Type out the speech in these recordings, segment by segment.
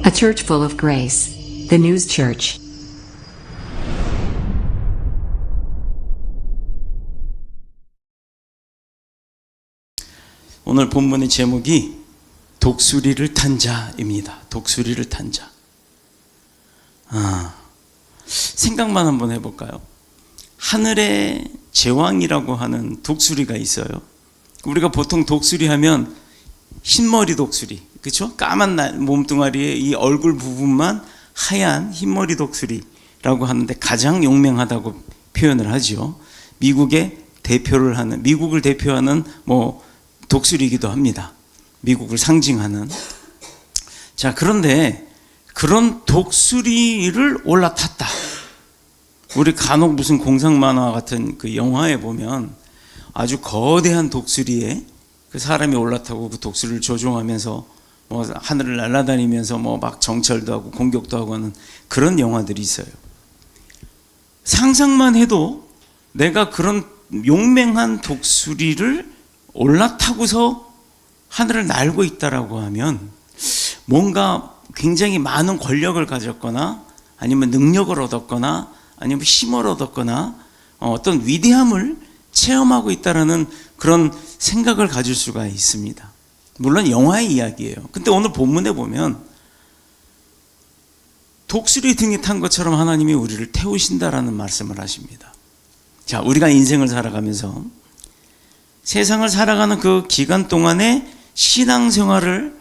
A church full of grace. The News Church. 오늘 본문의 제목이 독수리를 탄 자입니다. 독수리를 탄 자. 생각만 한번 해볼까요? 하늘의 제왕이라고 하는 독수리가 있어요. 우리가 보통 독수리 하면 흰머리 독수리, 그렇죠? 까만 몸뚱아리에 이 얼굴 부분만 하얀 흰머리 독수리라고 하는데 가장 용맹하다고 표현을 하죠. 미국을 대표하는 독수리이기도 합니다. 미국을 상징하는. 자, 그런데 그런 독수리를 올라탔다. 우리 간혹 무슨 공상 만화 같은 그 영화에 보면 아주 거대한 독수리에 그 사람이 올라타고 그 독수리를 조종하면서 하늘을 날아다니면서 막 정찰도 하고 공격도 하고 하는 그런 영화들이 있어요. 상상만 해도 내가 그런 용맹한 독수리를 올라타고서 하늘을 날고 있다라고 하면 뭔가 굉장히 많은 권력을 가졌거나 아니면 능력을 얻었거나 아니면 힘을 얻었거나 어떤 위대함을 체험하고 있다라는 그런 생각을 가질 수가 있습니다. 물론 영화의 이야기예요. 근데 오늘 본문에 보면 독수리 등에 탄 것처럼 하나님이 우리를 태우신다라는 말씀을 하십니다. 자, 우리가 인생을 살아가면서 세상을 살아가는 그 기간 동안에 신앙생활을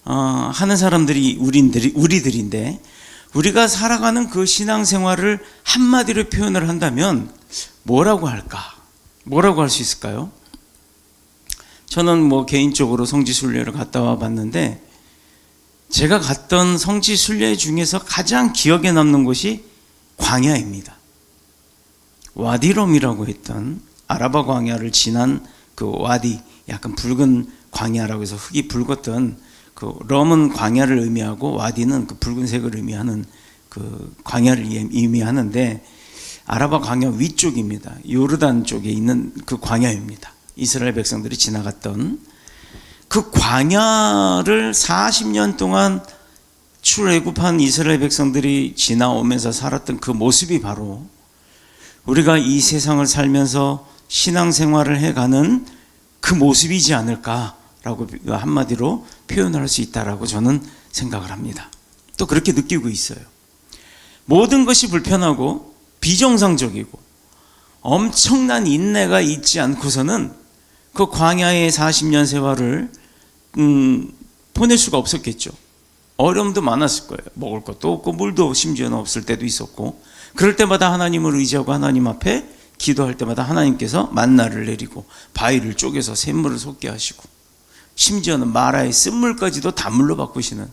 하는 사람들이 우리들인데, 우리가 살아가는 그 신앙생활을 한마디로 표현을 한다면 뭐라고 할까? 뭐라고 할 수 있을까요? 저는 개인적으로 성지순례를 갔다 와 봤는데, 제가 갔던 성지순례 중에서 가장 기억에 남는 곳이 광야입니다. 와디롬이라고 했던 아라바 광야를 지난 그 와디, 약간 붉은 광야라고 해서 흙이 붉었던 그 럼은 광야를 의미하고 와디는 그 붉은색을 의미하는 그 광야를 의미하는데, 아라바 광야 위쪽입니다. 요르단 쪽에 있는 그 광야입니다. 이스라엘 백성들이 지나갔던 그 광야를 40년 동안 출애굽한 이스라엘 백성들이 지나오면서 살았던 그 모습이 바로 우리가 이 세상을 살면서 신앙생활을 해가는 그 모습이지 않을까라고 한마디로 표현을 할 수 있다라고 저는 생각을 합니다. 또 그렇게 느끼고 있어요. 모든 것이 불편하고 비정상적이고 엄청난 인내가 있지 않고서는 그 광야의 40년 세월을 보낼 수가 없었겠죠. 어려움도 많았을 거예요. 먹을 것도 없고 물도 심지어는 없을 때도 있었고, 그럴 때마다 하나님을 의지하고 하나님 앞에 기도할 때마다 하나님께서 만나를 내리고 바위를 쪼개서 샘물을 솟게 하시고, 심지어는 마라의 쓴물까지도 단물로 바꾸시는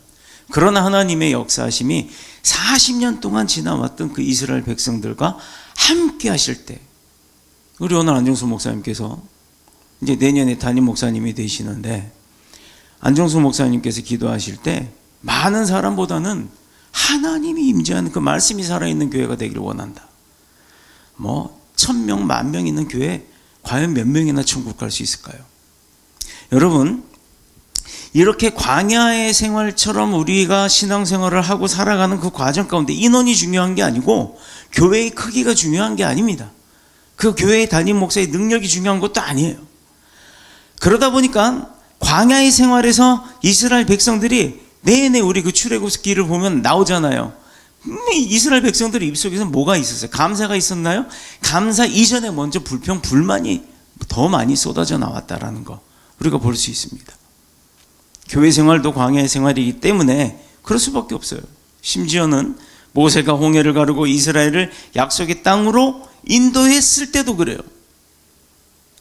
그런 하나님의 역사하심이 40년 동안 지나왔던 그 이스라엘 백성들과 함께 하실 때, 우리 오늘 안정수 목사님께서 이제 내년에 담임 목사님이 되시는데, 안정수 목사님께서 기도하실 때 많은 사람보다는 하나님이 임재하는 그 말씀이 살아있는 교회가 되기를 원한다. 1000명, 10,000명 있는 교회 과연 몇 명이나 천국 갈 수 있을까요? 여러분, 이렇게 광야의 생활처럼 우리가 신앙생활을 하고 살아가는 그 과정 가운데 인원이 중요한 게 아니고 교회의 크기가 중요한 게 아닙니다. 그 교회의 담임 목사의 능력이 중요한 것도 아니에요. 그러다 보니까 광야의 생활에서 이스라엘 백성들이 내내 우리 그 출애굽기를 보면 나오잖아요. 이스라엘 백성들의 입속에서 뭐가 있었어요? 감사가 있었나요? 감사 이전에 먼저 불평불만이 더 많이 쏟아져 나왔다라는 거 우리가 볼 수 있습니다. 교회 생활도 광야의 생활이기 때문에 그럴 수밖에 없어요. 심지어는 모세가 홍해를 가르고 이스라엘을 약속의 땅으로 인도했을 때도 그래요.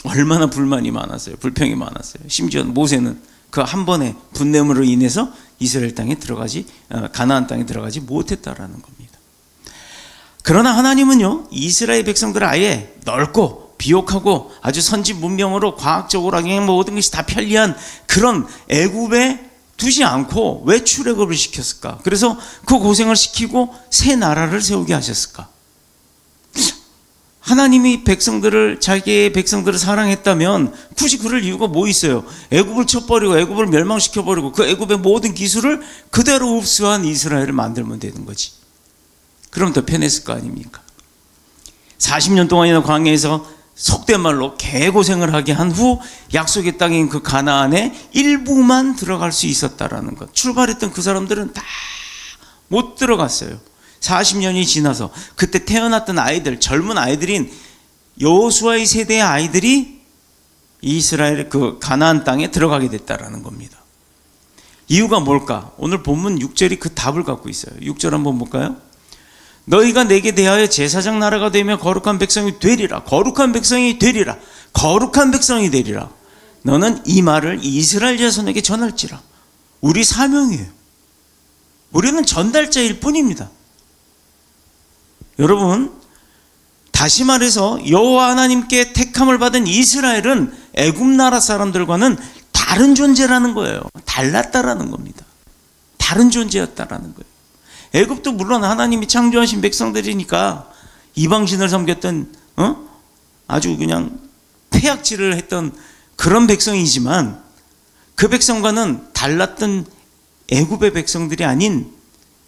얼마나 불만이 많았어요. 불평이 많았어요. 심지어 모세는 그 한 번의 분냄으로 인해서 이스라엘 땅에 가나안 땅에 들어가지 못했다라는 겁니다. 그러나 하나님은요, 이스라엘 백성들을 아예 넓고 비옥하고 아주 선진 문명으로 과학적으로 모든 것이 다 편리한 그런 애굽에 두지 않고 왜 출애굽을 시켰을까? 그래서 그 고생을 시키고 새 나라를 세우게 하셨을까? 하나님이 자기의 백성들을 사랑했다면 굳이 그럴 이유가 뭐 있어요? 애굽을 쳐버리고 애굽을 멸망시켜버리고 그 애굽의 모든 기술을 그대로 흡수한 이스라엘을 만들면 되는 거지. 그럼 더 편했을 거 아닙니까? 40년 동안이나 광야에서 속된 말로 개고생을 하게 한 후 약속의 땅인 그 가나안에 일부만 들어갈 수 있었다라는 것. 출발했던 그 사람들은 다 못 들어갔어요. 40년이 지나서 그때 태어났던 아이들, 젊은 아이들인 여호수아의 세대의 아이들이 이스라엘 그 가나안 땅에 들어가게 됐다라는 겁니다. 이유가 뭘까? 오늘 본문 6절이 그 답을 갖고 있어요. 6절 한번 볼까요? 너희가 내게 대하여 제사장 나라가 되며 거룩한 백성이 되리라. 거룩한 백성이 되리라. 거룩한 백성이 되리라. 너는 이 말을 이스라엘 자손에게 전할지라. 우리 사명이에요. 우리는 전달자일 뿐입니다. 여러분, 다시 말해서 여호와 하나님께 택함을 받은 이스라엘은 애굽 나라 사람들과는 다른 존재라는 거예요. 달랐다라는 겁니다. 다른 존재였다라는 거예요. 애굽도 물론 하나님이 창조하신 백성들이니까 이방신을 섬겼던 아주 그냥 폐악질을 했던 그런 백성이지만 그 백성과는 달랐던 애굽의 백성들이 아닌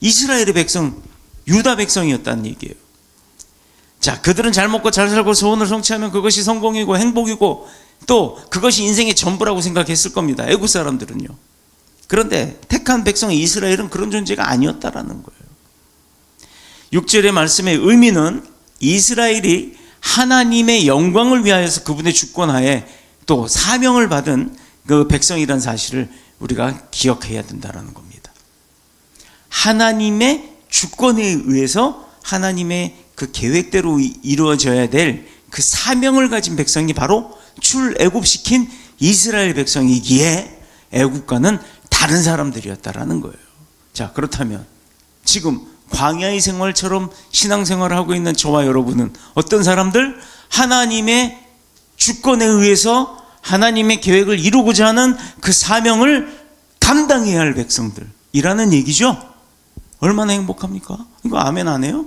이스라엘의 백성, 유다 백성이었다는 얘기예요. 자, 그들은 잘 먹고 잘 살고 소원을 성취하면 그것이 성공이고 행복이고 또 그것이 인생의 전부라고 생각했을 겁니다. 애굽 사람들은요. 그런데 택한 백성 이스라엘은 그런 존재가 아니었다라는 거예요. 6절의 말씀의 의미는 이스라엘이 하나님의 영광을 위하여서 그분의 주권하에 또 사명을 받은 그 백성이라는 사실을 우리가 기억해야 된다는 겁니다. 하나님의 주권에 의해서 하나님의 그 계획대로 이루어져야 될 그 사명을 가진 백성이 바로 출애굽시킨 이스라엘 백성이기에 애굽과는 다른 사람들이었다라는 거예요. 자, 그렇다면 지금 광야의 생활처럼 신앙생활을 하고 있는 저와 여러분은 어떤 사람들? 하나님의 주권에 의해서 하나님의 계획을 이루고자 하는 그 사명을 감당해야 할 백성들이라는 얘기죠. 얼마나 행복합니까? 이거 아멘 안 해요?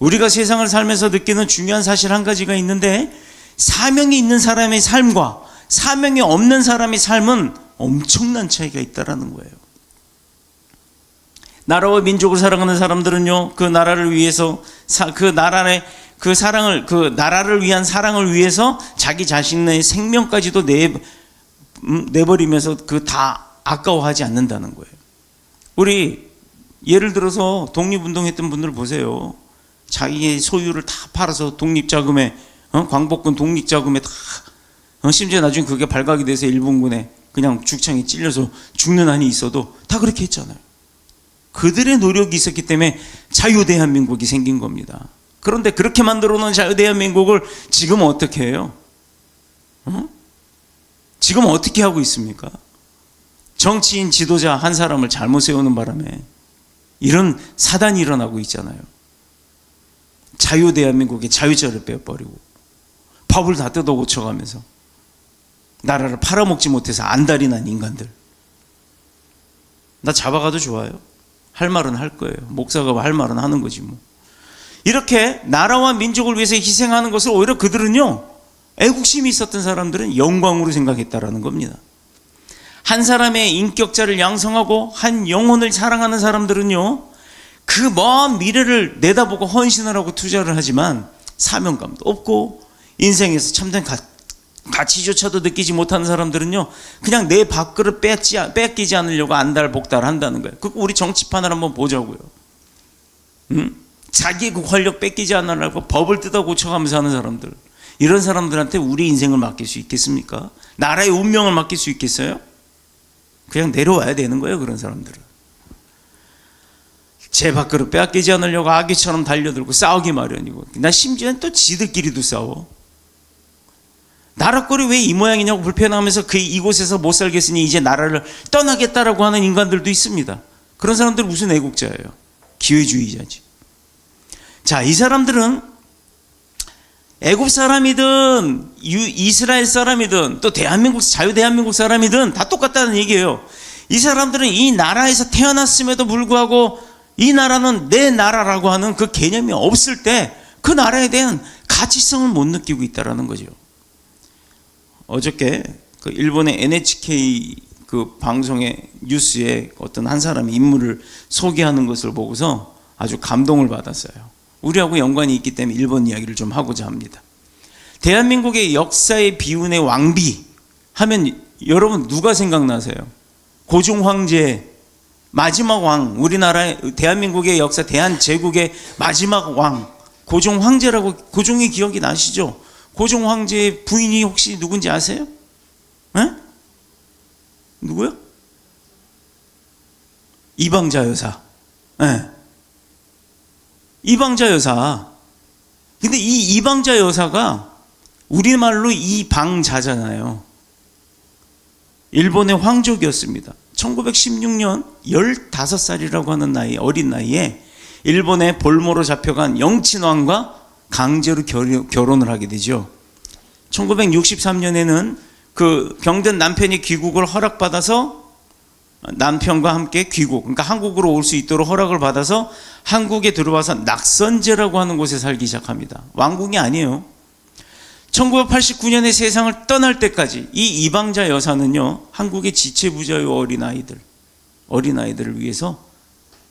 우리가 세상을 살면서 느끼는 중요한 사실 한 가지가 있는데, 사명이 있는 사람의 삶과 사명이 없는 사람의 삶은 엄청난 차이가 있다라는 거예요. 나라와 민족을 사랑하는 사람들은요, 그 나라를 위해서 그 나라를 위한 사랑을 위해서 자기 자신의 생명까지도 내버리면서 그 다 아까워하지 않는다는 거예요. 우리 예를 들어서 독립운동했던 분들 보세요. 자기의 소유를 다 팔아서 독립자금에 광복군 독립자금에 다 심지어 나중에 그게 발각이 돼서 일본군에 그냥 죽창에 찔려서 죽는 한이 있어도 다 그렇게 했잖아요. 그들의 노력이 있었기 때문에 자유대한민국이 생긴 겁니다. 그런데 그렇게 만들어 놓은 자유대한민국을 지금 어떻게 해요? 지금 어떻게 하고 있습니까? 정치인 지도자 한 사람을 잘못 세우는 바람에 이런 사단이 일어나고 있잖아요. 자유대한민국의 자유자를 빼버리고 법을 다 뜯어 고쳐가면서 나라를 팔아먹지 못해서 안달이 난 인간들. 나 잡아가도 좋아요. 할 말은 할 거예요. 목사가 할 말은 하는 거지 뭐. 이렇게 나라와 민족을 위해서 희생하는 것을 오히려 그들은요, 애국심이 있었던 사람들은 영광으로 생각했다라는 겁니다. 한 사람의 인격자를 양성하고 한 영혼을 사랑하는 사람들은요, 그 먼 미래를 내다보고 헌신을 하고 투자를 하지만 사명감도 없고 인생에서 참된 가치조차도 느끼지 못하는 사람들은요, 그냥 내 밥그릇 뺏기지 않으려고 안달복달 한다는 거예요. 그거 우리 정치판을 한번 보자고요. 자기의 그 권력 뺏기지 않으려고 법을 뜯어 고쳐가면서 하는 사람들, 이런 사람들한테 우리 인생을 맡길 수 있겠습니까? 나라의 운명을 맡길 수 있겠어요? 그냥 내려와야 되는 거예요. 그런 사람들은 제 밥그릇 빼앗기지 않으려고 아기처럼 달려들고 싸우기 마련이고, 나 심지어는 또 지들끼리도 싸워. 나라 꼴이 왜 이 모양이냐고 불편하면서 이곳에서 못 살겠으니 이제 나라를 떠나겠다라고 하는 인간들도 있습니다. 그런 사람들은 무슨 애국자예요? 기회주의자지. 자, 이 사람들은 애굽 사람이든 이스라엘 사람이든 또 자유대한민국 사람이든 다 똑같다는 얘기예요. 이 사람들은 이 나라에서 태어났음에도 불구하고 이 나라는 내 나라라고 하는 그 개념이 없을 때 그 나라에 대한 가치성을 못 느끼고 있다라는 거죠. 어저께 그 일본의 NHK 그 방송의 뉴스에 어떤 한 사람이 인물을 소개하는 것을 보고서 아주 감동을 받았어요. 우리하고 연관이 있기 때문에 일본 이야기를 좀 하고자 합니다. 대한민국의 역사의 비운의 왕비 하면 여러분 누가 생각나세요? 고종 황제, 마지막 왕, 우리나라의 대한민국의 역사 대한제국의 마지막 왕 고종 황제라고, 고종의 기억이 나시죠? 고종 황제의 부인이 혹시 누군지 아세요? 에? 누구요? 이방자 여사. 네. 이방자 여사. 근데 이 이방자 여사가 우리말로 이방자잖아요. 일본의 황족이었습니다. 1916년 15살이라고 하는 나이, 어린 나이에 일본의 볼모로 잡혀간 영친왕과 강제로 결혼을 하게 되죠. 1963년에는 그 병든 남편이 귀국을 허락받아서 남편과 함께 귀국, 그러니까 한국으로 올 수 있도록 허락을 받아서 한국에 들어와서 낙선제라고 하는 곳에 살기 시작합니다. 왕궁이 아니에요. 1989년에 세상을 떠날 때까지 이 이방자 여사는요, 한국의 지체부자의 어린아이들을 위해서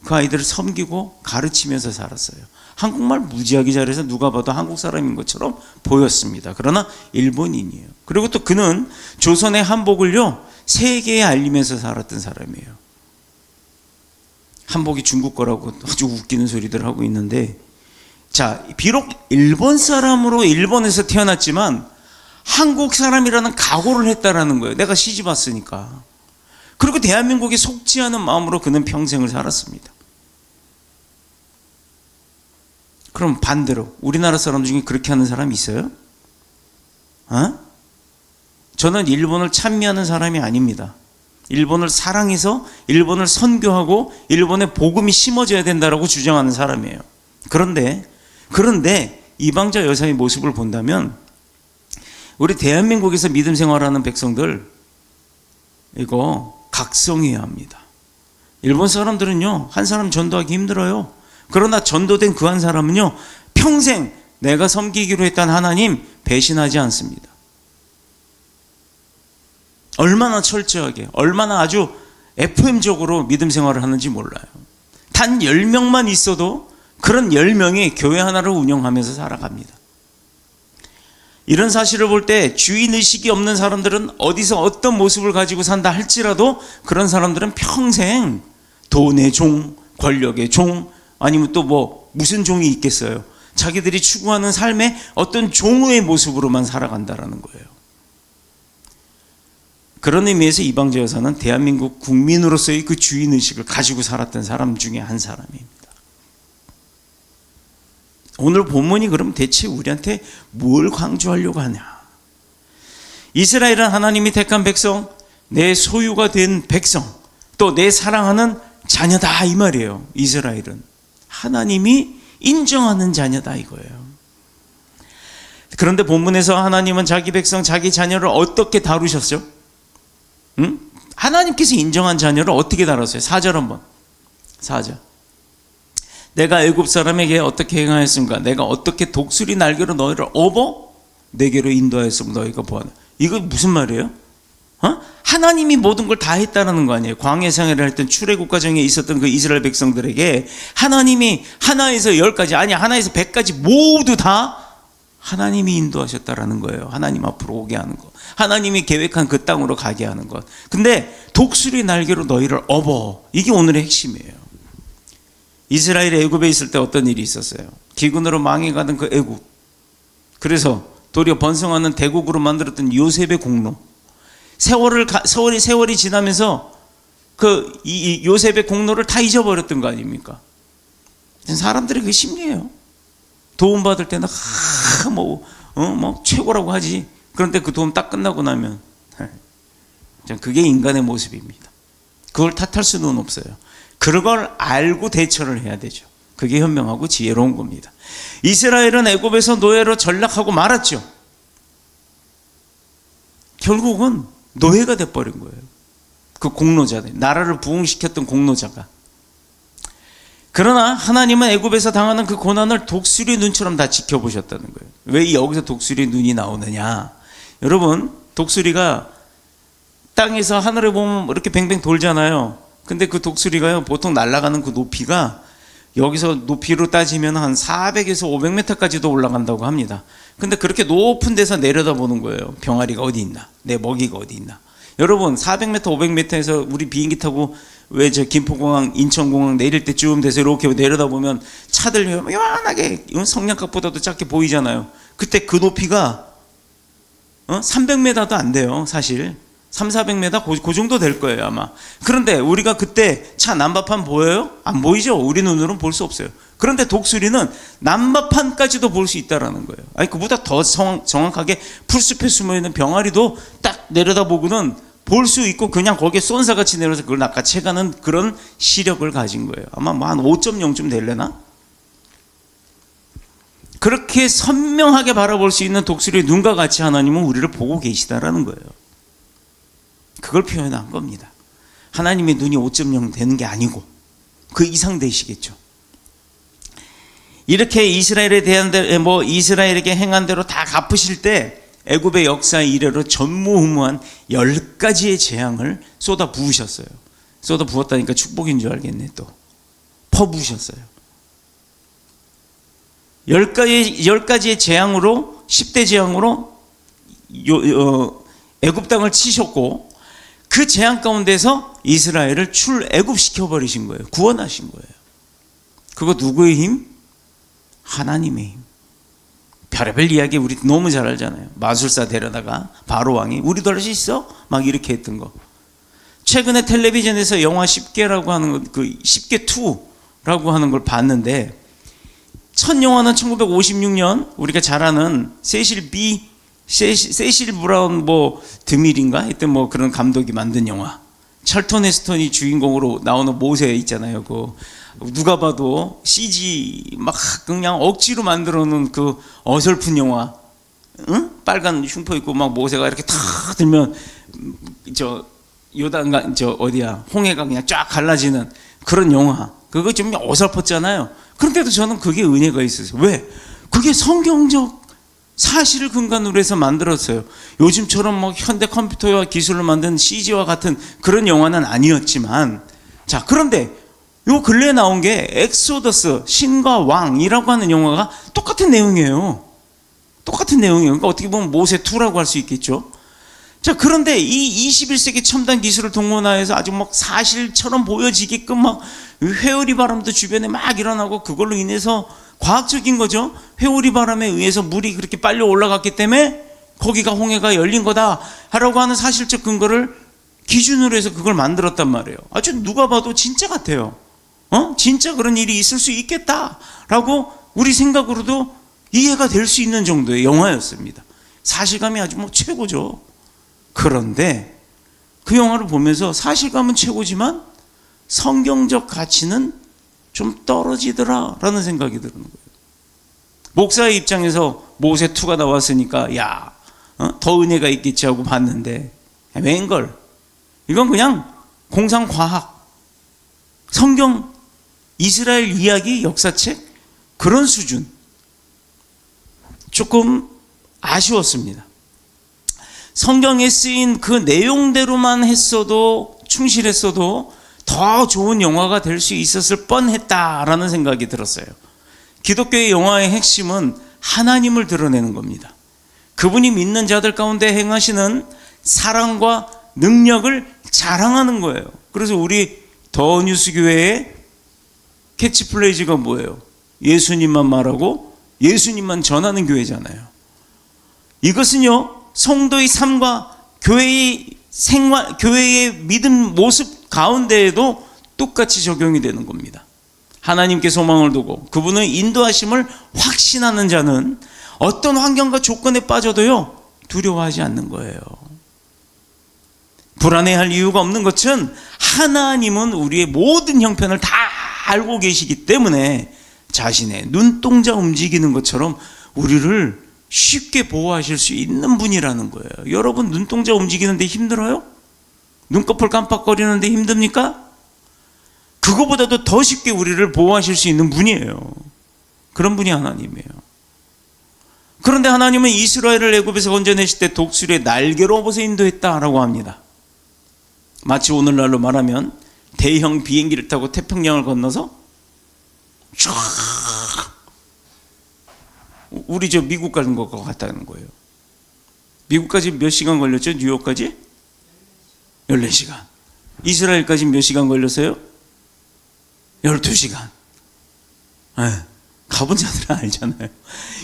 그 아이들을 섬기고 가르치면서 살았어요. 한국말 무지하게 잘해서 누가 봐도 한국 사람인 것처럼 보였습니다. 그러나 일본인이에요. 그리고 또 그는 조선의 한복을요, 세계에 알리면서 살았던 사람이에요. 한복이 중국 거라고 아주 웃기는 소리들 하고 있는데, 자, 비록 일본 사람으로 일본에서 태어났지만 한국 사람이라는 각오를 했다라는 거예요. 내가 시집 왔으니까. 그리고 대한민국에 속지 않은 마음으로 그는 평생을 살았습니다. 그럼 반대로 우리나라 사람 중에 그렇게 하는 사람이 있어요? 저는 일본을 찬미하는 사람이 아닙니다. 일본을 사랑해서 일본을 선교하고 일본에 복음이 심어져야 된다라고 주장하는 사람이에요. 그런데 이방자 여사의 모습을 본다면 우리 대한민국에서 믿음 생활하는 백성들 이거 각성해야 합니다. 일본 사람들은요, 한 사람 전도하기 힘들어요. 그러나 전도된 그 한 사람은요, 평생 내가 섬기기로 했던 하나님 배신하지 않습니다. 얼마나 철저하게, 얼마나 아주 FM적으로 믿음 생활을 하는지 몰라요. 단 10명만 있어도 그런 10명이 교회 하나를 운영하면서 살아갑니다. 이런 사실을 볼 때 주인의식이 없는 사람들은 어디서 어떤 모습을 가지고 산다 할지라도 그런 사람들은 평생 돈의 종, 권력의 종, 아니면 또 뭐 무슨 종이 있겠어요. 자기들이 추구하는 삶의 어떤 종의 모습으로만 살아간다라는 거예요. 그런 의미에서 이방자 여사는 대한민국 국민으로서의 그 주인의식을 가지고 살았던 사람 중에 한 사람입니다. 오늘 본문이 그럼 대체 우리한테 뭘 강조하려고 하냐? 이스라엘은 하나님이 택한 백성, 내 소유가 된 백성, 또 내 사랑하는 자녀다 이 말이에요. 이스라엘은 하나님이 인정하는 자녀다 이거예요. 그런데 본문에서 하나님은 자기 백성, 자기 자녀를 어떻게 다루셨죠? 하나님께서 인정한 자녀를 어떻게 다뤘어요? 4절 한번. 4절. 내가 애굽 사람에게 어떻게 행하였습니까? 내가 어떻게 독수리 날개로 너희를 업어 내게로 인도하였으면 너희가 보아라. 이거 무슨 말이에요? 하나님이 모든 걸 다 했다는 거 아니에요? 광야 생활을 할 때 출애굽 과정에 있었던 그 이스라엘 백성들에게 하나님이 하나에서 10가지, 아니 하나에서 100가지 모두 다 하나님이 인도하셨다라는 거예요. 하나님 앞으로 오게 하는 것, 하나님이 계획한 그 땅으로 가게 하는 것. 근데 독수리 날개로 너희를 업어, 이게 오늘의 핵심이에요. 이스라엘이 애굽에 있을 때 어떤 일이 있었어요? 기근으로 망해가던 그 애굽, 그래서 도리어 번성하는 대국으로 만들었던 요셉의 공로, 세월이 지나면서 그 요셉의 공로를 다 잊어버렸던 거 아닙니까? 사람들의 그 심리예요. 도움받을 때는 뭐 최고라고 하지. 그런데 그 도움 딱 끝나고 나면 그게 인간의 모습입니다. 그걸 탓할 수는 없어요. 그걸 알고 대처를 해야 되죠. 그게 현명하고 지혜로운 겁니다. 이스라엘은 애굽에서 노예로 전락하고 말았죠. 결국은 노예가 돼버린 거예요. 그 공로자들, 나라를 부흥시켰던 공로자가. 그러나 하나님은 애굽에서 당하는 그 고난을 독수리 눈처럼 다 지켜보셨다는 거예요. 왜 여기서 독수리 눈이 나오느냐? 여러분, 독수리가 땅에서 하늘에 보면 이렇게 뱅뱅 돌잖아요. 근데 그 독수리가요, 보통 날아가는 그 높이가 여기서 높이로 따지면 한 400에서 500m까지도 올라간다고 합니다. 근데 그렇게 높은 데서 내려다보는 거예요. 병아리가 어디 있나? 내 먹이가 어디 있나? 여러분, 400m, 500m에서 우리 비행기 타고 왜 저 김포공항, 인천공항 내릴 때쯤 돼서 이렇게 내려다보면 차들 요만하게 성냥갑보다도 작게 보이잖아요. 그때 그 높이가 300m도 안 돼요, 사실. 300-400m 그 정도 될 거예요, 아마. 그런데 우리가 그때 차 난바판 보여요? 안 보이죠? 우리 눈으로는 볼 수 없어요. 그런데 독수리는 난바판까지도 볼 수 있다라는 거예요. 아니, 그보다 더 정확하게 풀숲에 숨어있는 병아리도 딱 내려다보고는 볼 수 있고 그냥 거기에 쏜사같이 내려서 그걸 낚아채가는 그런 시력을 가진 거예요. 아마 뭐 한 5.0쯤 되려나? 그렇게 선명하게 바라볼 수 있는 독수리의 눈과 같이 하나님은 우리를 보고 계시다라는 거예요. 그걸 표현한 겁니다. 하나님의 눈이 5.0 되는 게 아니고 그 이상 되시겠죠. 이렇게 이스라엘에 대한 이스라엘에게 행한 대로 다 갚으실 때 애굽의 역사 이래로 전무후무한 10가지의 재앙을 쏟아 부으셨어요. 쏟아 부었다니까 축복인 줄 알겠네. 또 퍼부으셨어요. 10가지의 재앙으로, 10대 재앙으로 애굽 땅을 치셨고, 그 재앙 가운데서 이스라엘을 출애굽시켜 버리신 거예요. 구원하신 거예요. 그거 누구의 힘? 하나님의 힘. 별의별 이야기 우리 너무 잘 알잖아요. 마술사 데려다가 바로 왕이 우리도 할 수 있어? 막 이렇게 했던 거. 최근에 텔레비전에서 영화 10개라고 하는 거, 그 10개 2라고 하는 걸 봤는데, 첫 영화는 1956년 우리가 잘 아는 세실 브라운 드밀인가 하여튼 그런 감독이 만든 영화. 찰턴 헤스턴이 주인공으로 나오는 모세 있잖아요. 그 누가 봐도 CG 막 그냥 억지로 만들어 놓은 그 어설픈 영화. 빨간 흉포 입고 막 모세가 이렇게 탁 들면 홍해가 그냥 쫙 갈라지는 그런 영화. 그거 좀 어설펐잖아요. 그런데도 저는 그게 은혜가 있었어요. 왜? 그게 성경적 사실을 근간으로 해서 만들었어요. 요즘처럼 현대 컴퓨터와 기술로 만든 CG와 같은 그런 영화는 아니었지만, 자, 그런데 요 근래에 나온 게 엑소더스, 신과 왕이라고 하는 영화가 똑같은 내용이에요. 똑같은 내용이에요. 그러니까 어떻게 보면 모세 2라고 할 수 있겠죠. 자, 그런데 이 21세기 첨단 기술을 동원하여서 아주 사실처럼 보여지게끔 회오리 바람도 주변에 막 일어나고, 그걸로 인해서 과학적인 거죠. 회오리 바람에 의해서 물이 그렇게 빨리 올라갔기 때문에 거기가 홍해가 열린 거다 라고 하는 사실적 근거를 기준으로 해서 그걸 만들었단 말이에요. 아주 누가 봐도 진짜 같아요. 진짜 그런 일이 있을 수 있겠다라고 우리 생각으로도 이해가 될 수 있는 정도의 영화였습니다. 사실감이 아주 최고죠. 그런데 그 영화를 보면서 사실감은 최고지만 성경적 가치는 좀 떨어지더라 라는 생각이 드는 거예요. 목사의 입장에서 모세 2가 나왔으니까 더 은혜가 있겠지 하고 봤는데, 웬걸, 이건 그냥 공상과학, 성경, 이스라엘 이야기, 역사책 그런 수준. 조금 아쉬웠습니다. 성경에 쓰인 그 내용대로만 했어도, 충실했어도 더 좋은 영화가 될 수 있었을 뻔했다라는 생각이 들었어요. 기독교의 영화의 핵심은 하나님을 드러내는 겁니다. 그분이 믿는 자들 가운데 행하시는 사랑과 능력을 자랑하는 거예요. 그래서 우리 더 뉴스 교회의 캐치플레이즈가 뭐예요? 예수님만 말하고 예수님만 전하는 교회잖아요. 이것은요, 성도의 삶과 교회의 생활, 교회의 믿음 모습 가운데에도 똑같이 적용이 되는 겁니다. 하나님께 소망을 두고 그분의 인도하심을 확신하는 자는 어떤 환경과 조건에 빠져도요, 두려워하지 않는 거예요. 불안해할 이유가 없는 것은 하나님은 우리의 모든 형편을 다 알고 계시기 때문에 자신의 눈동자 움직이는 것처럼 우리를 쉽게 보호하실 수 있는 분이라는 거예요. 여러분, 눈동자 움직이는데 힘들어요? 눈꺼풀 깜빡거리는데 힘듭니까? 그거보다도 더 쉽게 우리를 보호하실 수 있는 분이에요. 그런 분이 하나님이에요. 그런데 하나님은 이스라엘을 애굽에서 건져내실 때 독수리의 날개로 업어서 인도했다라고 합니다. 마치 오늘날로 말하면 대형 비행기를 타고 태평양을 건너서 쫙 우리 저 미국 가는 것 같다는 거예요. 미국까지 몇 시간 걸렸죠? 뉴욕까지? 14시간. 이스라엘까지 몇 시간 걸렸어요? 12시간. 가본 자들은 알잖아요.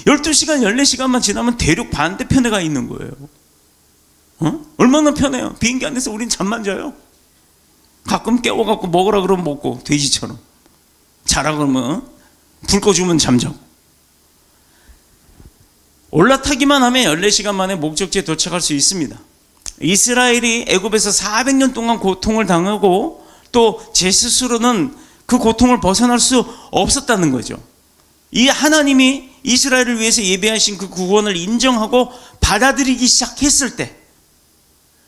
12시간, 14시간만 지나면 대륙 반대편에 가 있는 거예요. 얼마나 편해요. 비행기 안에서 우린 잠만 자요. 가끔 깨워갖고 먹으라 그러면 먹고, 돼지처럼. 자라 그러면 불 꺼주면 잠자고. 올라타기만 하면 14시간 만에 목적지에 도착할 수 있습니다. 이스라엘이 애굽에서 400년 동안 고통을 당하고 또 제 스스로는 그 고통을 벗어날 수 없었다는 거죠. 이 하나님이 이스라엘을 위해서 예배하신 그 구원을 인정하고 받아들이기 시작했을 때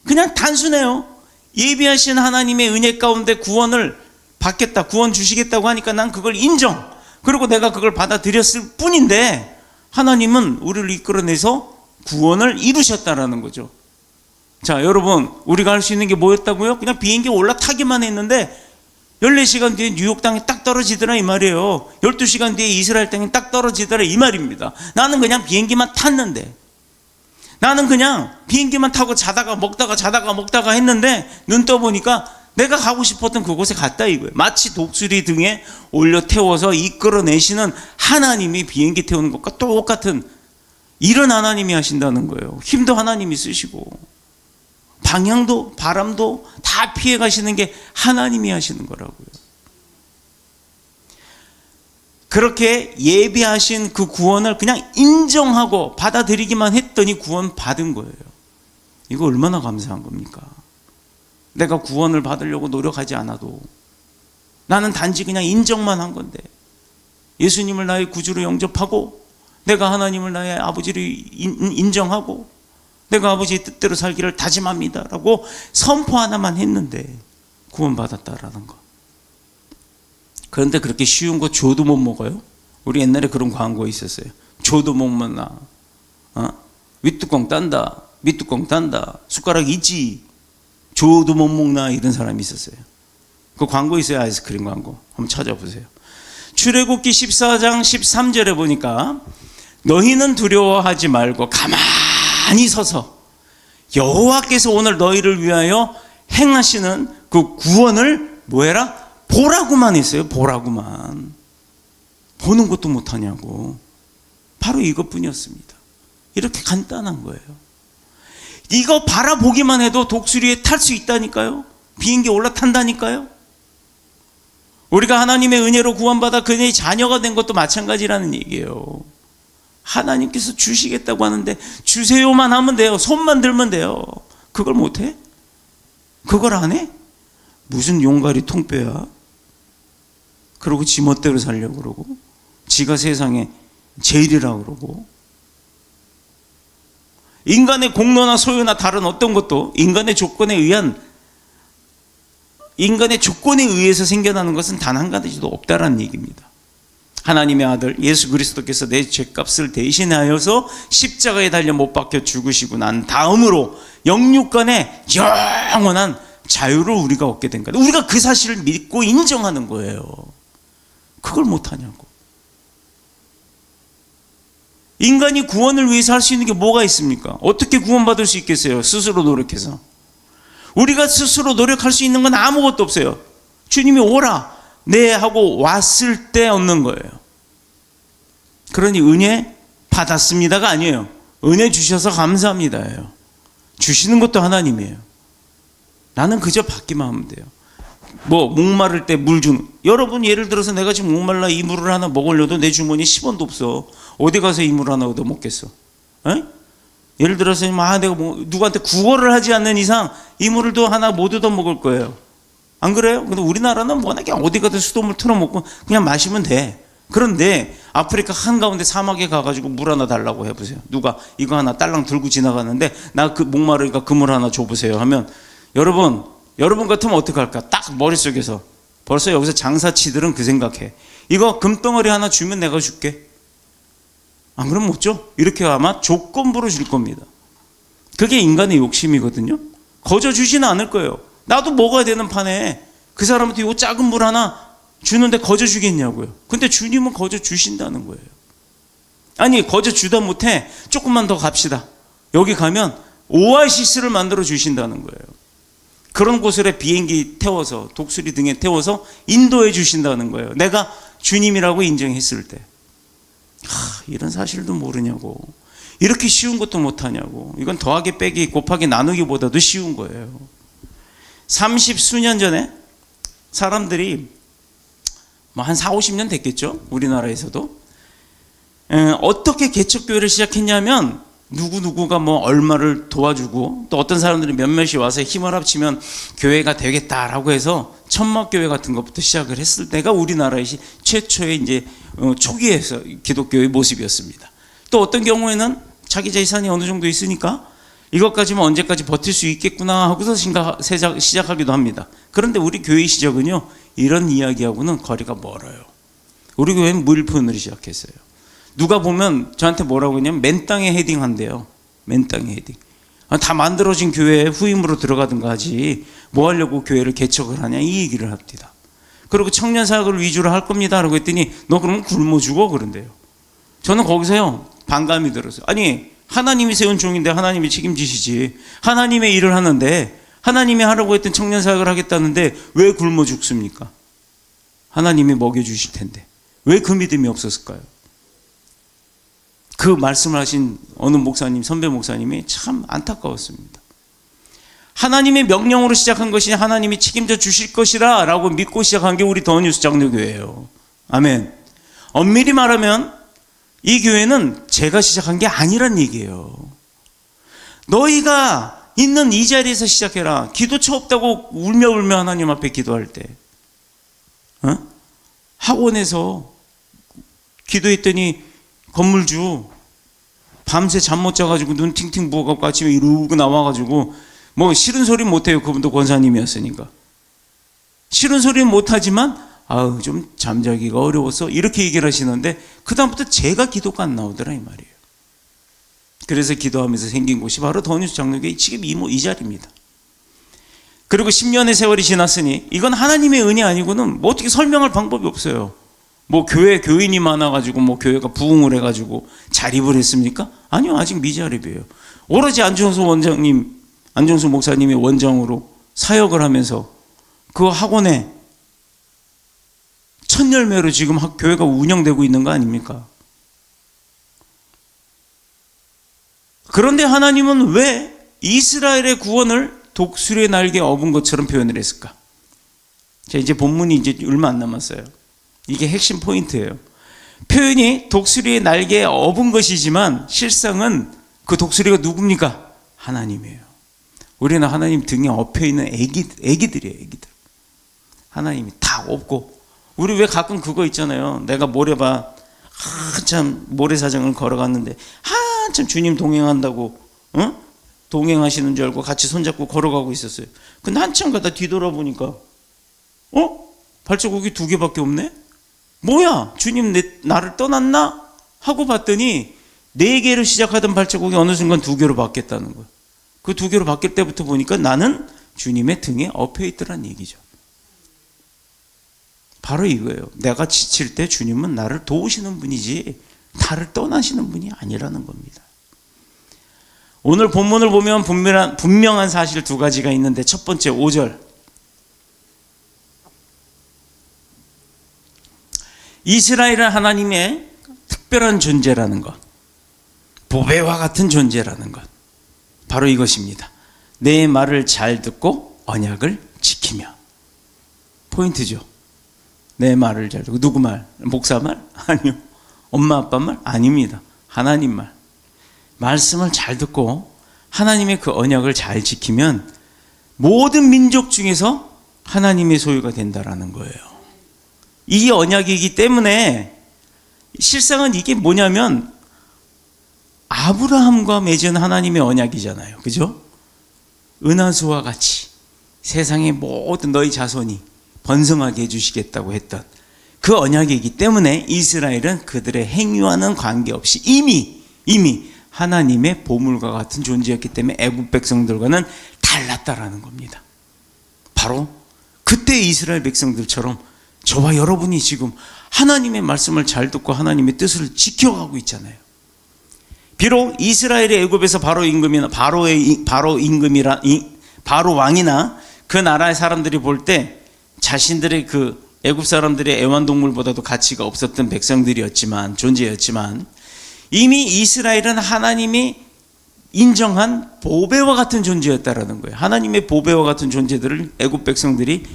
그냥 단순해요. 예배하신 하나님의 은혜 가운데 구원을 받겠다, 구원 주시겠다고 하니까 난 그걸 인정, 그리고 내가 그걸 받아들였을 뿐인데 하나님은 우리를 이끌어내서 구원을 이루셨다라는 거죠. 자, 여러분, 우리가 할 수 있는 게 뭐였다고요? 그냥 비행기 올라타기만 했는데 14시간 뒤에 뉴욕 땅에 딱 떨어지더라 이 말이에요. 12시간 뒤에 이스라엘 땅에 딱 떨어지더라 이 말입니다. 나는 그냥 비행기만 탔는데, 나는 그냥 비행기만 타고 자다가 먹다가 했는데 눈 떠보니까 내가 가고 싶었던 그곳에 갔다 이거예요. 마치 독수리 등에 올려 태워서 이끌어내시는 하나님이 비행기 태우는 것과 똑같은 이런 하나님이 하신다는 거예요. 힘도 하나님이 쓰시고 방향도 바람도 다 피해 가시는 게 하나님이 하시는 거라고요. 그렇게 예비하신 그 구원을 그냥 인정하고 받아들이기만 했더니 구원 받은 거예요. 이거 얼마나 감사한 겁니까? 내가 구원을 받으려고 노력하지 않아도 나는 단지 그냥 인정만 한 건데, 예수님을 나의 구주로 영접하고 내가 하나님을 나의 아버지로 인정하고 내가 아버지의 뜻대로 살기를 다짐합니다 라고 선포 하나만 했는데 구원받았다라는 거. 그런데 그렇게 쉬운 거 줘도 못 먹어요? 우리 옛날에 그런 광고 있었어요. 줘도 못 먹나, 윗뚜껑 딴다, 밑뚜껑 딴다, 숟가락 있지, 줘도 못 먹나, 이런 사람이 있었어요. 그 광고 있어요. 아이스크림 광고. 한번 찾아보세요. 출애굽기 14장 13절에 보니까 너희는 두려워하지 말고 가만히 서서 여호와께서 오늘 너희를 위하여 행하시는 그 구원을 뭐해라? 보라고만 했어요. 보라고만. 보는 것도 못하냐고. 바로 이것뿐이었습니다. 이렇게 간단한 거예요. 이거 바라보기만 해도 독수리에 탈 수 있다니까요. 비행기 올라탄다니까요. 우리가 하나님의 은혜로 구원받아 그의 자녀가 된 것도 마찬가지라는 얘기예요. 하나님께서 주시겠다고 하는데 주세요만 하면 돼요. 손만 들면 돼요. 그걸 못해? 그걸 안 해? 무슨 용가리 통뼈야? 그러고 지 멋대로 살려고 그러고 지가 세상에 제일이라고 그러고, 인간의 공로나 소유나 다른 어떤 것도 인간의 조건에 의해서 생겨나는 것은 단 한 가지도 없다라는 얘기입니다. 하나님의 아들 예수 그리스도께서 내 죄값을 대신하여서 십자가에 달려 못 박혀 죽으시고 난 다음으로 영육간의 영원한 자유를 우리가 얻게 된 거예요. 우리가 그 사실을 믿고 인정하는 거예요. 그걸 못하냐고. 인간이 구원을 위해서 할 수 있는 게 뭐가 있습니까? 어떻게 구원받을 수 있겠어요? 스스로 노력해서. 우리가 스스로 노력할 수 있는 건 아무것도 없어요. 주님이 오라, 네 하고 왔을 때 얻는 거예요. 그러니 은혜 받았습니다가 아니에요. 은혜 주셔서 감사합니다예요. 주시는 것도 하나님이에요. 나는 그저 받기만 하면 돼요. 뭐 목마를 때 물 주는, 여러분 예를 들어서 내가 지금 목말라 이 물을 하나 먹으려도 내 주머니에 10원도 없어. 어디 가서 이 물 하나 얻어 먹겠어? 에? 예를 들어서 내가 누구한테 구걸을 하지 않는 이상 이 물을 또 하나 못 얻어 먹을 거예요. 안 그래요? 근데 우리나라는 워낙에 어디 가든 수돗물 틀어먹고 그냥 마시면 돼. 그런데 아프리카 한가운데 사막에 가가지고 물 하나 달라고 해보세요. 누가 이거 하나 딸랑 들고 지나가는데 나 그 목마르니까 그 물 하나 줘보세요 하면 여러분 같으면 어떡할까? 딱 머릿속에서 벌써 여기서 장사치들은 그 생각해. 이거 금덩어리 하나 주면 내가 줄게. 안 그러면 못 줘. 이렇게 아마 조건부로 줄 겁니다. 그게 인간의 욕심이거든요. 거저 주지는 않을 거예요. 나도 먹어야 되는 판에 그 사람한테 이 작은 물 하나 주는데 거저 주겠냐고요. 근데 주님은 거저 주신다는 거예요. 아니, 거저 주다 못해 조금만 더 갑시다. 여기 가면 오아시스를 만들어 주신다는 거예요. 그런 곳에 비행기 태워서, 독수리 등에 태워서 인도해 주신다는 거예요. 내가 주님이라고 인정했을 때. 이런 사실도 모르냐고. 이렇게 쉬운 것도 못하냐고. 이건 더하기 빼기 곱하기 나누기보다도 쉬운 거예요. 30수년 전에 사람들이 한 4, 50년 됐겠죠. 우리나라에서도. 어떻게 개척교회를 시작했냐면 누구누구가 얼마를 도와주고 또 어떤 사람들이 몇몇이 와서 힘을 합치면 교회가 되겠다라고 해서 천막교회 같은 것부터 시작을 했을 때가 우리나라의 최초의 이제 초기에서 기독교의 모습이었습니다. 또 어떤 경우에는 자기 재산이 어느 정도 있으니까 이것까지만 언제까지 버틸 수 있겠구나 하고서 시작하기도 합니다. 그런데 우리 교회 시작은요, 이런 이야기하고는 거리가 멀어요. 우리 교회는 무일푼으로 시작했어요. 누가 보면 저한테 뭐라고 했냐면 맨 땅에 헤딩한대요. 맨 땅에 헤딩. 다 만들어진 교회에 후임으로 들어가든가 하지 뭐 하려고 교회를 개척을 하냐 이 얘기를 합니다. 그리고 청년 사역을 위주로 할 겁니다 라고 했더니 너 그러면 굶어 죽어 그런대요. 저는 거기서요 반감이 들었어요. 아니, 하나님이 세운 종인데 하나님이 책임지시지. 하나님의 일을 하는데 하나님이 하라고 했던 청년 사역을 하겠다는데 왜 굶어 죽습니까? 하나님이 먹여주실 텐데 왜 그 믿음이 없었을까요? 그 말씀을 하신 어느 목사님, 선배 목사님이 참 안타까웠습니다. 하나님의 명령으로 시작한 것이 하나님이 책임져 주실 것이라 라고 믿고 시작한 게 우리 더뉴스 장로교회예요. 아멘. 엄밀히 말하면 이 교회는 제가 시작한 게 아니란 얘기예요. 너희가 있는 이 자리에서 시작해라. 기도처 없다고 울며 하나님 앞에 기도할 때, 학원에서 기도했더니 건물주 밤새 잠 못 자가지고 눈 팅팅 부어갖고 아침에 이러고 나와가지고 싫은 소리 못해요. 그분도 권사님이었으니까. 싫은 소리는 못하지만 좀 잠자기가 어려워서 이렇게 얘기를 하시는데 그 다음부터 제가 기도가 안 나오더라 이 말이에요. 그래서 기도하면서 생긴 곳이 바로 더뉴스 장로교회 지금 이 자리입니다. 그리고 10년의 세월이 지났으니 이건 하나님의 은혜 아니고는 어떻게 설명할 방법이 없어요. 교인이 많아가지고 교회가 부흥을 해가지고 자립을 했습니까? 아니요, 아직 미자립이에요. 오로지 안정수 목사님이 원장으로 사역을 하면서 그 학원에 첫 열매로 지금 교회가 운영되고 있는 거 아닙니까? 그런데 하나님은 왜 이스라엘의 구원을 독수리의 날개에 업은 것처럼 표현을 했을까? 자, 이제 본문이 이제 얼마 안 남았어요. 이게 핵심 포인트예요. 표현이 독수리의 날개에 업은 것이지만 실상은 그 독수리가 누굽니까? 하나님이에요. 우리는 하나님 등에 엎여있는 애기들이에요. 애기들. 하나님이 다 업고, 우리 왜 가끔 그거 있잖아요. 내가 모래밭 한참 모래사장을 걸어갔는데 한참 주님 동행한다고 동행하시는 줄 알고 같이 손잡고 걸어가고 있었어요. 근데 한참 가다 뒤돌아보니까 발자국이 2개밖에 없네? 뭐야? 주님 나를 떠났나? 하고 봤더니 4개로 시작하던 발자국이 어느 순간 2개로 바뀌었다는 거예요. 그 2개로 바뀔 때부터 보니까 나는 주님의 등에 엎여 있더란 얘기죠. 바로 이거예요. 내가 지칠 때 주님은 나를 도우시는 분이지 나를 떠나시는 분이 아니라는 겁니다. 오늘 본문을 보면 분명한 사실 2가지가 있는데, 첫 번째 5절, 이스라엘은 하나님의 특별한 존재라는 것, 보배와 같은 존재라는 것, 바로 이것입니다. 내 말을 잘 듣고 언약을 지키며. 포인트죠. 내 말을 잘 듣고. 누구 말? 목사 말? 아니요. 엄마 아빠 말? 아닙니다. 하나님 말. 말씀을 잘 듣고 하나님의 그 언약을 잘 지키면 모든 민족 중에서 하나님의 소유가 된다라는 거예요. 이 언약이기 때문에 실상은 이게 뭐냐면 아브라함과 맺은 하나님의 언약이잖아요. 그죠? 은하수와 같이 세상의 모든 너희 자손이 번성하게 해주시겠다고 했던 그 언약이기 때문에 이스라엘은 그들의 행위와는 관계없이 이미 하나님의 보물과 같은 존재였기 때문에 애굽 백성들과는 달랐다라는 겁니다. 바로 그때 이스라엘 백성들처럼 저와 여러분이 지금 하나님의 말씀을 잘 듣고 하나님의 뜻을 지켜가고 있잖아요. 비록 이스라엘의 애굽에서 바로 왕이나 그 나라의 사람들이 볼 때 자신들의 그 애굽 사람들의 애완동물보다도 가치가 없었던 존재였지만 이미 이스라엘은 하나님이 인정한 보배와 같은 존재였다라는 거예요. 하나님의 보배와 같은 존재들을 애굽 백성들이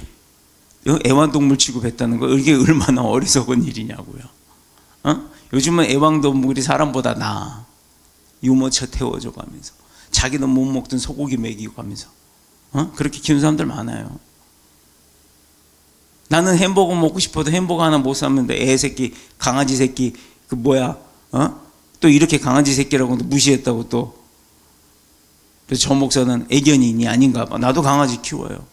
애완동물 취급했다는 거, 이게 얼마나 어리석은 일이냐고요. 요즘은 애완동물이 사람보다 나아. 유모차 태워줘 가면서 자기는 못 먹던 소고기 먹이고 가면서 그렇게 키우는 사람들 많아요. 나는 햄버거 먹고 싶어도 햄버거 하나 못 샀는데 강아지 새끼 또 이렇게 강아지 새끼라고 무시했다고 또 그래서 저 목사는 애견인이 아닌가 봐. 나도 강아지 키워요.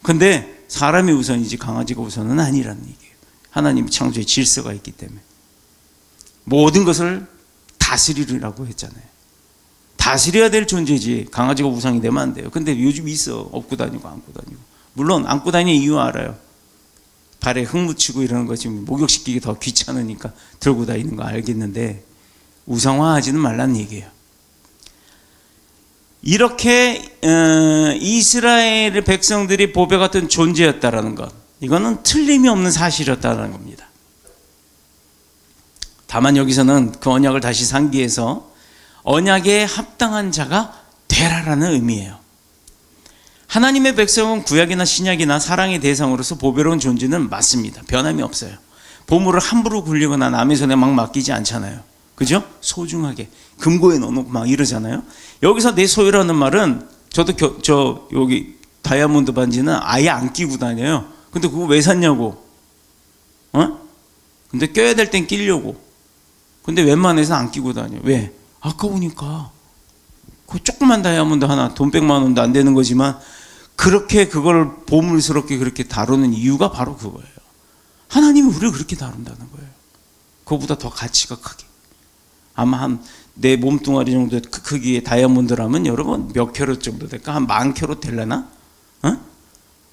근데 사람이 우선이지 강아지가 우선은 아니라는 얘기예요. 하나님의 창조의 질서가 있기 때문에 모든 것을 다스리라고 했잖아요. 다스려야 될 존재지 강아지가 우상이 되면 안 돼요. 근데 요즘 있어. 업고 다니고 안고 다니고. 물론 안고 다니는 이유 알아요. 발에 흙 묻히고 이러는 거 지금 목욕시키기 더 귀찮으니까 들고 다니는 거 알겠는데 우상화하지는 말라는 얘기예요. 이렇게 이스라엘의 백성들이 보배 같은 존재였다라는 것, 이거는 틀림이 없는 사실이었다는 겁니다. 다만 여기서는 그 언약을 다시 상기해서 언약에 합당한 자가 되라라는 의미예요. 하나님의 백성은 구약이나 신약이나 사랑의 대상으로서 보배로운 존재는 맞습니다. 변함이 없어요. 보물을 함부로 굴리거나 남의 손에 막 맡기지 않잖아요. 그죠? 소중하게 금고에 넣어놓고 막 이러잖아요. 여기서 내 소유라는 말은 저도 여기 다이아몬드 반지는 아예 안 끼고 다녀요. 근데 그거 왜 샀냐고. 근데 껴야 될 땐 끼려고. 근데 웬만해서 안 끼고 다녀. 왜? 아까우니까. 그 조그만 다이아몬드 하나 돈 100만 원도 안 되는 거지만 그렇게 그걸 보물스럽게 그렇게 다루는 이유가 바로 그거예요. 하나님이 우리를 그렇게 다룬다는 거예요. 그거보다 더 가치가 크게. 아마 내 몸뚱아리 정도 크기의 다이아몬드라면 여러분 몇 캐럿 정도 될까? 한 10,000캐럿 될려나?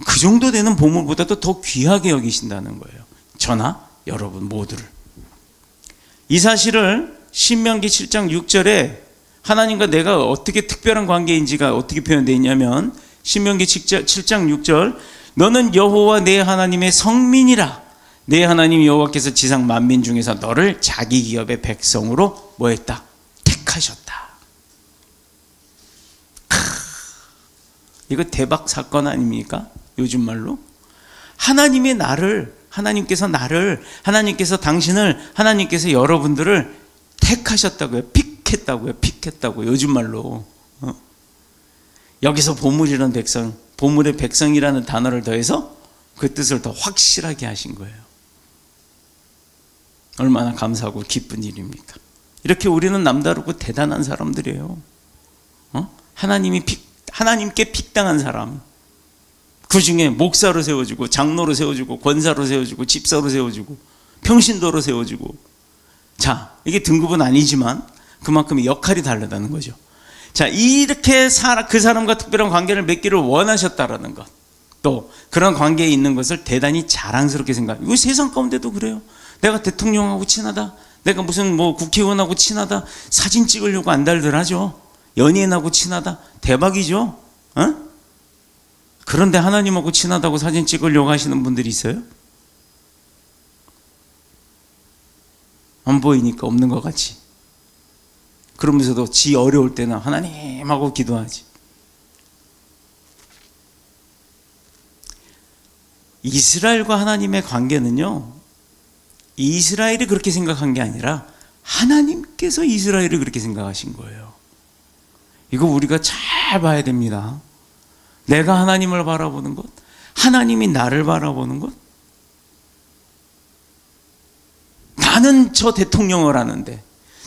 그 정도 되는 보물보다도 더 귀하게 여기신다는 거예요. 저나 여러분 모두를. 이 사실을 신명기 7장 6절에 하나님과 내가 어떻게 특별한 관계인지가 어떻게 표현되어 있냐면 신명기 7장 6절 너는 여호와 내 하나님의 성민이라 내 하나님 여호와께서 지상 만민 중에서 너를 자기 기업의 백성으로 뭐했다? 택하셨다. 이거 대박 사건 아닙니까? 요즘 말로 하나님께서 여러분들을 택하셨다고요. 픽했다고요. 요즘 말로. 여기서 보물이라는 백성, 보물의 백성이라는 단어를 더해서 그 뜻을 더 확실하게 하신 거예요. 얼마나 감사하고 기쁜 일입니까? 이렇게 우리는 남다르고 대단한 사람들이에요. 하나님께 픽당한 사람. 그 중에 목사로 세워주고 장로로 세워주고 권사로 세워주고 집사로 세워주고 평신도로 세워주고. 자, 이게 등급은 아니지만 그만큼 역할이 다르다는 거죠. 자, 이렇게 그 사람과 특별한 관계를 맺기를 원하셨다라는 것, 또 그런 관계에 있는 것을 대단히 자랑스럽게 생각해요. 이거 세상 가운데도 그래요. 내가 대통령하고 친하다, 내가 무슨 국회의원하고 친하다, 사진 찍으려고 안달들 하죠. 연예인하고 친하다, 대박이죠. 그런데 하나님하고 친하다고 사진 찍으려고 하시는 분들이 있어요? 안 보이니까 없는 것 같이. 그러면서도 지 어려울 때는 하나님하고 기도하지. 이스라엘과 하나님의 관계는요, 이스라엘이 그렇게 생각한 게 아니라 하나님께서 이스라엘을 그렇게 생각하신 거예요. 이거 우리가 잘 봐야 됩니다. 내가 하나님을 바라보는 것, 하나님이 나를 바라보는 것. 나는 저 대통령을 아는데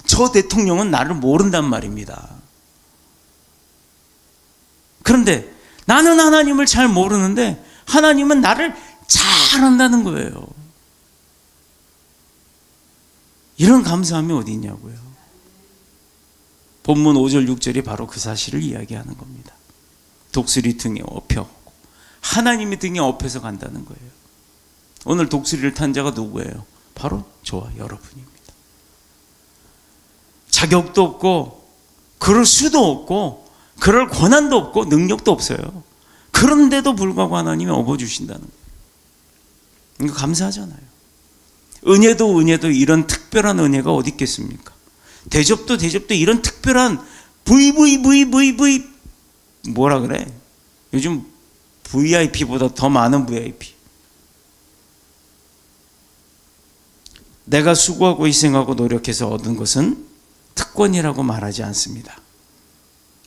저 대통령은 나를 모른단 말입니다. 그런데 나는 하나님을 잘 모르는데 하나님은 나를 잘 안다는 거예요. 이런 감사함이 어디 있냐고요. 본문 5절 6절이 바로 그 사실을 이야기하는 겁니다. 독수리 등에 업혀 하나님의 등에 업혀서 간다는 거예요. 오늘 독수리를 탄 자가 누구예요? 바로 저와 여러분입니다. 자격도 없고 그럴 수도 없고 그럴 권한도 없고 능력도 없어요. 그런데도 불구하고 하나님이 업어주신다는 거예요. 이거 감사하잖아요. 은혜도 이런 특별한 은혜가 어디 있겠습니까? 대접도 이런 특별한 VVVVV 뭐라 그래? 요즘 VIP보다 더 많은 VIP. 내가 수고하고 희생하고 노력해서 얻은 것은 특권이라고 말하지 않습니다.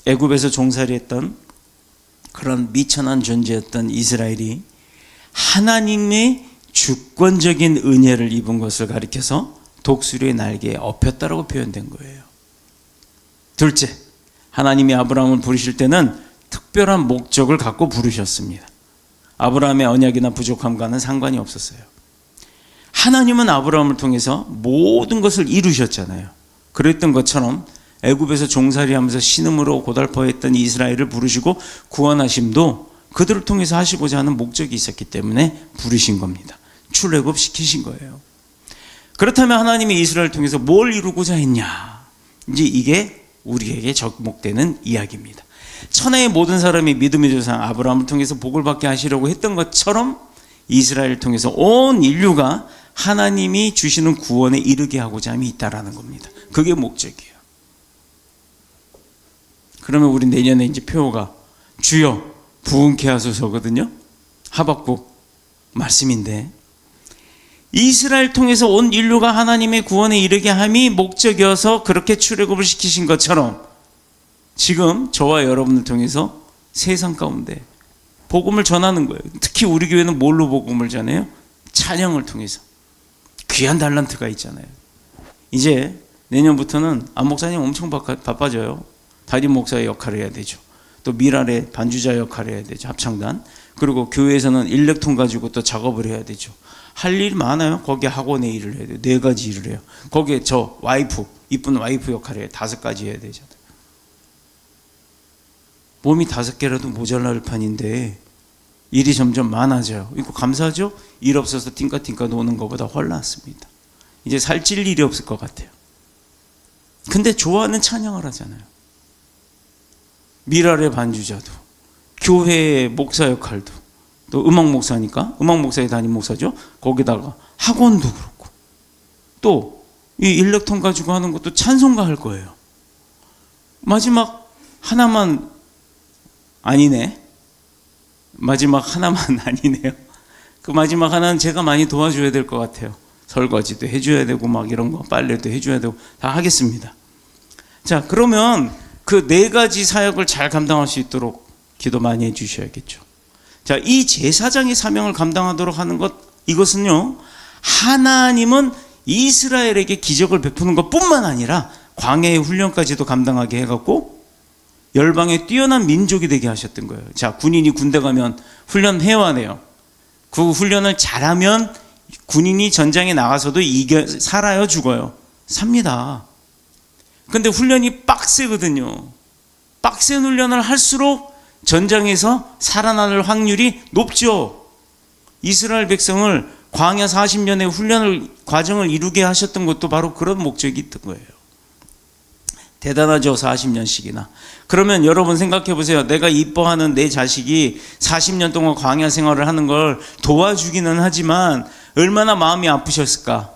애굽에서 종살이했던 그런 미천한 존재였던 이스라엘이 하나님의 주권적인 은혜를 입은 것을 가리켜서 독수리의 날개에 업혔다라고 표현된 거예요. 둘째, 하나님이 아브라함을 부르실 때는 특별한 목적을 갖고 부르셨습니다. 아브라함의 언약이나 부족함과는 상관이 없었어요. 하나님은 아브라함을 통해서 모든 것을 이루셨잖아요. 그랬던 것처럼 애굽에서 종살이하면서 신음으로 고달퍼했던 이스라엘을 부르시고 구원하심도 그들을 통해서 하시고자 하는 목적이 있었기 때문에 부르신 겁니다. 출애굽 시키신 거예요. 그렇다면 하나님이 이스라엘을 통해서 뭘 이루고자 했냐? 이제 이게 우리에게 접목되는 이야기입니다. 천하의 모든 사람이 믿음의 조상 아브라함을 통해서 복을 받게 하시려고 했던 것처럼 이스라엘을 통해서 온 인류가 하나님이 주시는 구원에 이르게 하고자 함이 있다라는 겁니다. 그게 목적이에요. 그러면 우리 내년에 이제 표어가 주여 부흥케 하소서거든요. 하박국 말씀인데 이스라엘 통해서 온 인류가 하나님의 구원에 이르게 함이 목적이어서 그렇게 출애굽을 시키신 것처럼 지금 저와 여러분을 통해서 세상 가운데 복음을 전하는 거예요. 특히 우리 교회는 뭘로 복음을 전해요? 찬양을 통해서. 귀한 달란트가 있잖아요. 이제 내년부터는 안 목사님 엄청 바빠져요. 담임 목사의 역할을 해야 되죠. 또 미랄의 반주자 역할을 해야 되죠. 합창단. 그리고 교회에서는 일렉통 가지고 또 작업을 해야 되죠. 할 일이 많아요. 거기에 학원의 일을 해야 돼요. 4가지 일을 해요. 거기에 저 와이프, 이쁜 와이프 역할을 해요. 5가지 해야 되잖아요. 몸이 5개라도 모자랄 판인데 일이 점점 많아져요. 이거 감사하죠? 일 없어서 띵까띵까 노는 것보다 훨 낫습니다. 이제 살찔 일이 없을 것 같아요. 근데 좋아하는 찬양을 하잖아요. 미랄의 반주자도, 교회의 목사 역할도, 또 음악 목사니까 음악 목사의 담임 목사죠. 거기다가 학원도 그렇고, 또 이 일렉통 가지고 하는 것도 찬송가 할 거예요. 마지막 하나만 아니네. 마지막 하나만 아니네요. 그 마지막 하나는 제가 많이 도와줘야 될 것 같아요. 설거지도 해줘야 되고 막 이런 거 빨래도 해줘야 되고 다 하겠습니다. 자, 그러면 그 4가지 사역을 잘 감당할 수 있도록 기도 많이 해주셔야겠죠. 자, 이 제사장의 사명을 감당하도록 하는 것, 이것은요, 하나님은 이스라엘에게 기적을 베푸는 것뿐만 아니라 광야의 훈련까지도 감당하게 해갖고 열방에 뛰어난 민족이 되게 하셨던 거예요. 자, 군인이 군대 가면 훈련해야 하네요. 그 훈련을 잘하면 군인이 전장에 나가서도 살아요, 죽어요? 삽니다. 근데 훈련이 빡세거든요. 빡센 훈련을 할수록 전장에서 살아날 확률이 높죠. 이스라엘 백성을 광야 40년의 훈련을 과정을 이루게 하셨던 것도 바로 그런 목적이 있던 거예요. 대단하죠. 40년씩이나. 그러면 여러분 생각해 보세요. 내가 이뻐하는 내 자식이 40년 동안 광야 생활을 하는 걸 도와주기는 하지만 얼마나 마음이 아프셨을까.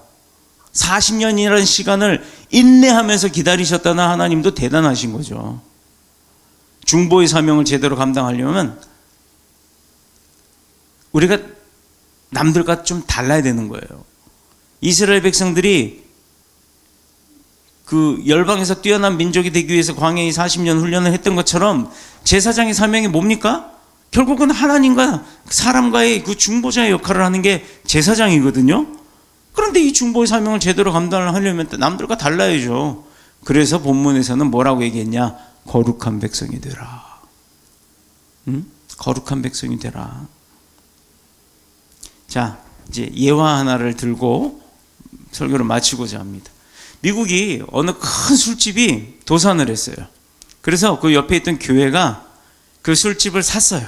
40년이라는 시간을 인내하면서 기다리셨다는 하나님도 대단하신 거죠. 중보의 사명을 제대로 감당하려면 우리가 남들과 좀 달라야 되는 거예요. 이스라엘 백성들이 그 열방에서 뛰어난 민족이 되기 위해서 광야의 40년 훈련을 했던 것처럼 제사장의 사명이 뭡니까? 결국은 하나님과 사람과의 그 중보자의 역할을 하는 게 제사장이거든요. 그런데 이 중보의 사명을 제대로 감당을 하려면 남들과 달라야죠. 그래서 본문에서는 뭐라고 얘기했냐? 거룩한 백성이 되라. 거룩한 백성이 되라. 자, 이제 예화 하나를 들고 설교를 마치고자 합니다. 미국이 어느 큰 술집이 도산을 했어요. 그래서 그 옆에 있던 교회가 그 술집을 샀어요.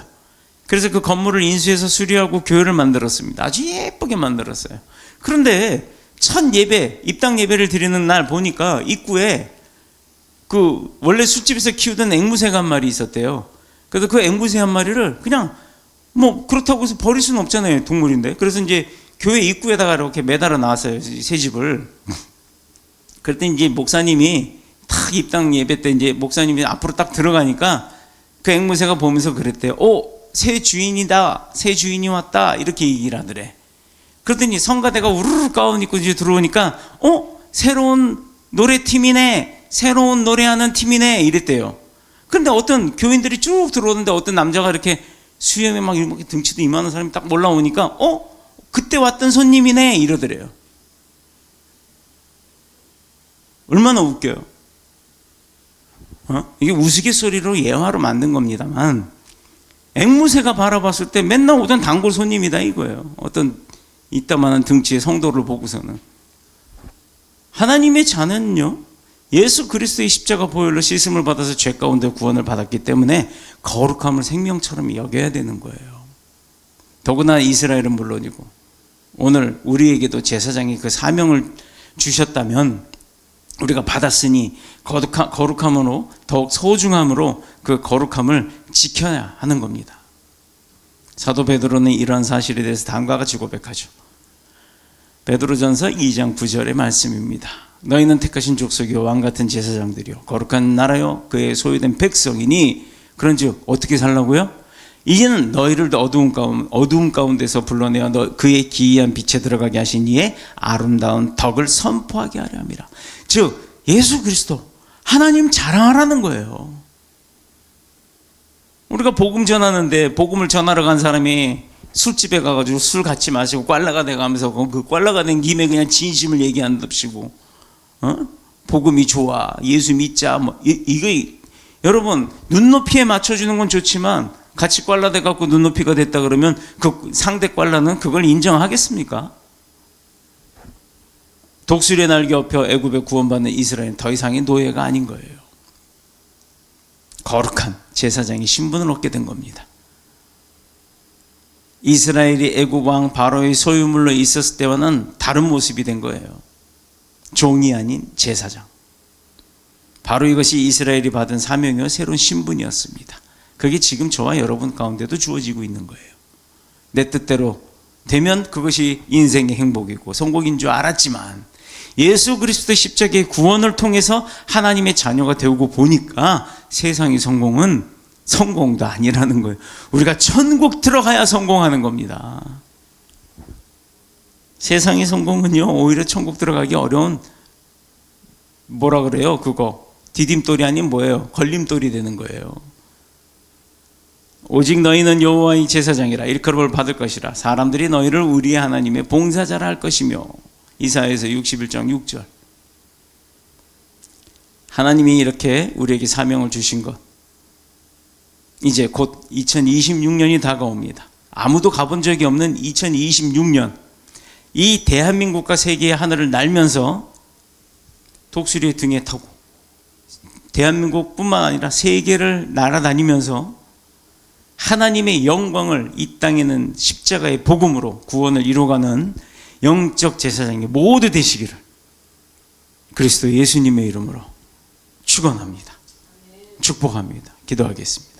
그래서 그 건물을 인수해서 수리하고 교회를 만들었습니다. 아주 예쁘게 만들었어요. 그런데 첫 예배, 입당 예배를 드리는 날 보니까 입구에 그 원래 술집에서 키우던 앵무새가 한 마리 있었대요. 그래서 그 앵무새 한 마리를 그냥 뭐 그렇다고 해서 버릴 수는 없잖아요. 동물인데. 그래서 이제 교회 입구에다가 이렇게 매달아 놨어요. 새 집을. 그랬더니 이제 목사님이 딱 입당 예배 때 이제 목사님이 앞으로 딱 들어가니까 그 앵무새가 보면서 그랬대요. 새 주인이다. 새 주인이 왔다. 이렇게 얘기를 하더래. 그랬더니 성가대가 우르르 가운 입고 이제 들어오니까 새로운 노래팀이네. 새로운 노래하는 팀이네. 이랬대요. 근데 어떤 교인들이 쭉 들어오는데 어떤 남자가 이렇게 수염에 막 이렇게 등치도 이만한 사람이 딱 올라오니까 그때 왔던 손님이네. 이러더래요. 얼마나 웃겨요. 이게 우스갯소리로 예화로 만든 겁니다만 앵무새가 바라봤을 때 맨날 오던 단골 손님이다 이거예요. 어떤 이따만한 등치의 성도를 보고서는. 하나님의 자녀는요, 예수 그리스도의 십자가 보혈로 씻음을 받아서 죄 가운데 구원을 받았기 때문에 거룩함을 생명처럼 여겨야 되는 거예요. 더구나 이스라엘은 물론이고 오늘 우리에게도 제사장이 그 사명을 주셨다면 우리가 받았으니 거룩함으로 더욱 소중함으로 그 거룩함을 지켜야 하는 겁니다. 사도 베드로는 이러한 사실에 대해서 다음과 같이 고백하죠. 베드로전서 2장 9절의 말씀입니다. 너희는 택하신 족속이요 왕같은 제사장들이요 거룩한 나라요 그의 소유된 백성이니 그런즉 어떻게 살라고요? 이제는 너희를 어두움 가운데서 불러내어 그의 기이한 빛에 들어가게 하신 이의 아름다운 덕을 선포하게 하려 함이라. 즉 예수 그리스도 하나님 자랑하라는 거예요. 우리가 복음 전하는데 복음을 전하러 간 사람이 술집에 가가지고 술 같이 마시고 꽐라가 돼가면서 그 꽐라가 된 김에 그냥 진심을 얘기한답시고 복음이 좋아 예수 믿자 이거 여러분 눈높이에 맞춰주는 건 좋지만 같이 꽐라 돼갖고 눈높이가 됐다 그러면 그 상대 꽐라는 그걸 인정하겠습니까? 독수리의 날개 업혀 애굽에 구원받는 이스라엘은 더 이상의 노예가 아닌 거예요. 거룩한 제사장의 신분을 얻게 된 겁니다. 이스라엘이 애굽 왕 바로의 소유물로 있었을 때와는 다른 모습이 된 거예요. 종이 아닌 제사장. 바로 이것이 이스라엘이 받은 사명이요 새로운 신분이었습니다. 그게 지금 저와 여러분 가운데도 주어지고 있는 거예요. 내 뜻대로 되면 그것이 인생의 행복이고 성공인 줄 알았지만 예수 그리스도 십자가의 구원을 통해서 하나님의 자녀가 되고 보니까 세상의 성공은 성공도 아니라는 거예요. 우리가 천국 들어가야 성공하는 겁니다. 세상의 성공은요 오히려 천국 들어가기 어려운 뭐라 그래요? 그거 디딤돌이 아닌 뭐예요? 걸림돌이 되는 거예요. 오직 너희는 여호와의 제사장이라 일컬음을 받을 것이라 사람들이 너희를 우리의 하나님의 봉사자라 할 것이며 이사야에서 61장 6절. 하나님이 이렇게 우리에게 사명을 주신 것 이제 곧 2026년이 다가옵니다. 아무도 가본 적이 없는 2026년 이 대한민국과 세계의 하늘을 날면서 독수리의 등에 타고 대한민국뿐만 아니라 세계를 날아다니면서 하나님의 영광을 이 땅에는 십자가의 복음으로 구원을 이루어가는 영적 제사장이 모두 되시기를 그리스도 예수님의 이름으로 축원합니다. 축복합니다. 기도하겠습니다.